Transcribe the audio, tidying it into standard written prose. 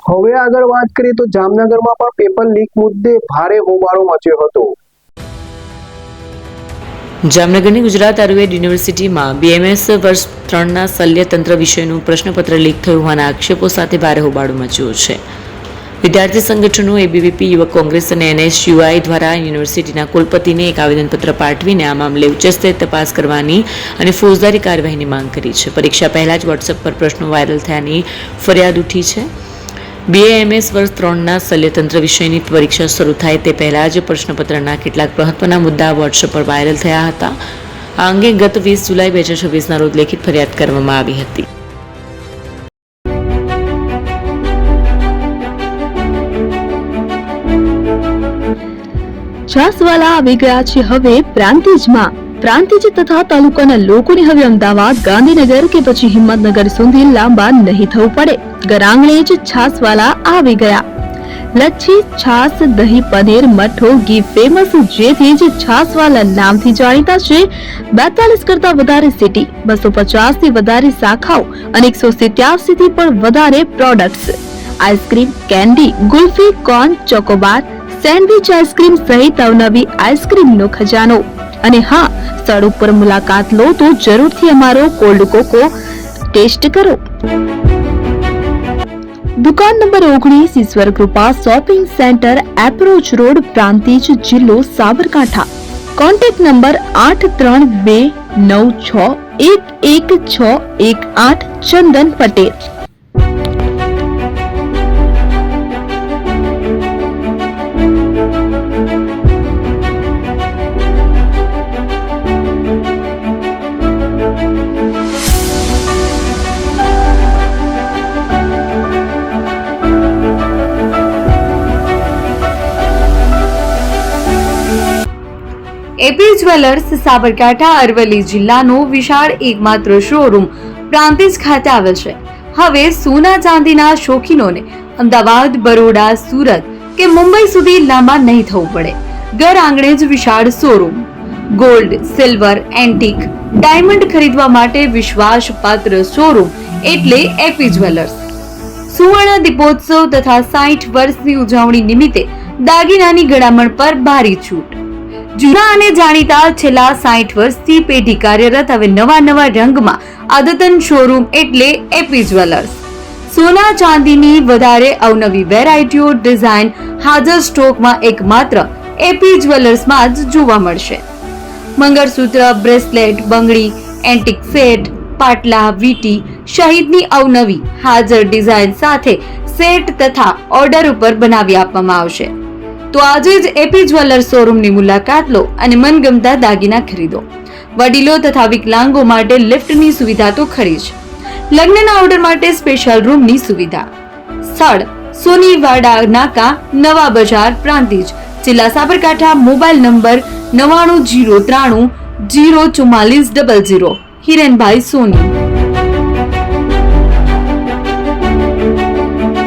હવે આગળ વાત કરીએ તો જામનગરમાં પણ પેપર લીક મુદ્દે ભારે હોબાળો મચ્યો હતો। જામનગરની ગુજરાત આયુર્વેદ યુનિવર્સિટીમાં BMS વર્ષ 3ના શલ્યતંત્ર વિષયનું પ્રશ્નપત્ર લીક થયું હોવાના આક્ષેપો સાથે ભારે હોબાળો મચ્યો છે। વિદ્યાર્થી સંગઠનો, ABVP, યુવક કોંગ્રેસ અને NSUI દ્વારા યુનિવર્સિટીના કુલપતિને એક આવેદનપત્ર પાઠવીને આ મામલે ઉચ્ચસ્તરીય તપાસ કરવાની અને ફોજદારી કાર્યવાહીની માંગ કરી છે। પરીક્ષા પહેલા જ વોટ્સએપ પર પ્રશ્નો વાયરલ થયાની ફરિયાદ ઉઠી છે। BMS વર્ષ 3ના શલ્યતંત્ર વિષયની પરીક્ષા શરૂ થાય તે પહેલા જ પ્રશ્નપત્રના કેટલાક મહત્વના મુદ્દા વોટ્સએપ પર વાયરલ થયા હતા। આ અંગે ગત 20 જુલાઈ 2026ના રોજ લેખિત ફરિયાદ કરવામાં આવી હતી। છાસવાલા આવી ગયા છે હવે પ્રાંતિજમાં। પ્રાંતિજ તથા તાલુકાના લોકોને હવે અમદાવાદ, ગાંધીનગર કે પછી હિંમતનગર સુધી લાંબા નહીં થવું પડે। ઘરાંગણે જ છાસવાલા આવી ગયા। લચ્છી, છાસ, દહીં, પનીર, મઠો, ઘી ફેમસ, જેથી જ છાસવાલા નામથી જાણીતા છે। 42 કરતા વધારે સિટી, 250 થી વધારે શાખાઓ અને 187 થી પણ વધારે products. Ice cream, candy, kulfi, corn, Chocobar, sandwich ice cream સહિત અવનવી આઈસ્ક્રીમનો ખજાનો। અને હા, સ્થળ ઉપર મુલાકાત લો તો જરૂરથી અમારો કોલ્ડ કોકો ટેસ્ટ કરો। દુકાન number 19, Ishwar Krupa shopping centre, approach road, Prantij, જિલ્લો Sabarkantha. Contact number 8326111618 Chandan Patel. AP jewellers Sabarkantha Aravalli જિલ્લાનો વિશાળ એકમાત્ર શોરૂમ પ્રાંતિજ ખાતે આવેલ છે। હવે સોના ચાંદીના શોખીનોને અમદાવાદ, બરોડા, સુરત કે મુંબઈ સુધી લાંબા નહીં થવું પડે। ઘર આંગણે જ વિશાળ showroom. Gold, silver, antique, diamond ખરીદવા માટે વિશ્વાસપાત્ર શોરૂમ એટલે એપી જ્વેલર્સ। સુવર્ણ દીપોત્સવ તથા 60 વર્ષની ઉજવણી નિમિત્તે દાગીનાની ગળામણ પર ભારી છૂટ। જૂના અને જાણીતા છેલ્લા 60 વર્ષથી પેઢી કાર્યરત હવે નવા રંગમાં અદ્યતન શોરૂમ એટલે એપી જ્વેલર્સ। સોના ચાંદીની વધારે અવનવી વેરાયટીઓ, ડિઝાઇન હાજર સ્ટોકમાં એકમાત્ર એપી જ્વેલર્સમાં જ જોવા મળશે। મંગળસૂત્ર, બ્રેસલેટ, બંગડી, એન્ટિક સેટ, પાટલા, વીટી સહિતની અવનવી હાજર ડિઝાઇન સાથે સેટ તથા ઓર્ડર ઉપર બનાવી આપવામાં આવશે। તો આજે જ એપી જ્વેલર્સ શોરૂમની મુલાકાત લો અને મનગમતા દાગીના ખરીદો। વડીલો તથા વિકલાંગો માટે લિફ્ટની સુવિધા તો ખરી જ, લગ્નના ઓર્ડર માટે સ્પેશિયલ રૂમની સુવિધા। સ્થળ સોનીવાડા નાકા, નવા બજાર, પ્રાંતિજ, જિલ્લા સાબરકાંઠા। Mobile number 9903304400। હિરેનભાઈ સોની।